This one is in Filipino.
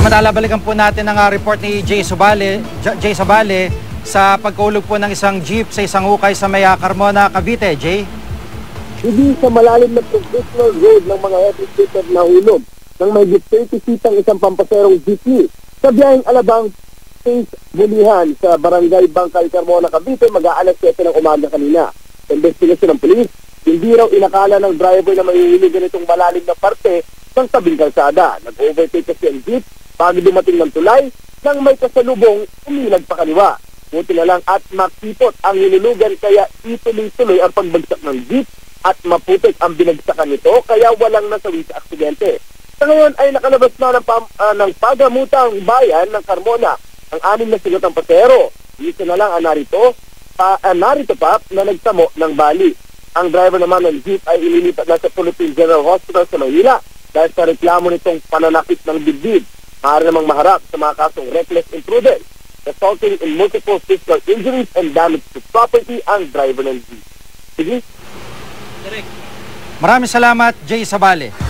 Samantala, balikan po natin ang report ni Jay Sabale sa pagkaulog po ng isang jeep sa isang hukay sa may Carmona, Cavite. Jay? Hindi sa malalim na provincial road ng mga heavy scooter na hulog nang may 30 feet ang isang pampaserong jeepney sa biyaheng Alabang Phase Bulihan sa Barangay Bangkay, Carmona, Cavite mag-aalas 7 ng umaga kanina. Sa investigasyon ng pulis, hindi raw inakala ng driver na mahihiligan itong malalim na parte ng tabing kalsada. Nag-overtake kasi ang jeep bago dumating ng tulay nang may kasalubong umilag pa kaliwa. Buti na lang at makipot ang hinulugan kaya ituloy-tuloy ang pagbagsak ng jeep at maputik ang binagsakan nito kaya walang nasawi sa aksidente. Sa ngayon ay nakalabas na ng pagamutang bayan ng Carmona ang 6 na sigatang pasahero. Isa na lang ang narito pa na nagsamo ng bali. Ang driver naman ng jeep ay ililipat na sa Philippine General Hospital sa Manila dahil sa reklamo nitong pananakit ng dibdib. Maaari namang maharap sa mga kasong reckless imprudence, resulting in multiple physical injuries and damage to property ang driver ng jeep. Sige? Maraming salamat, Jay Sabale.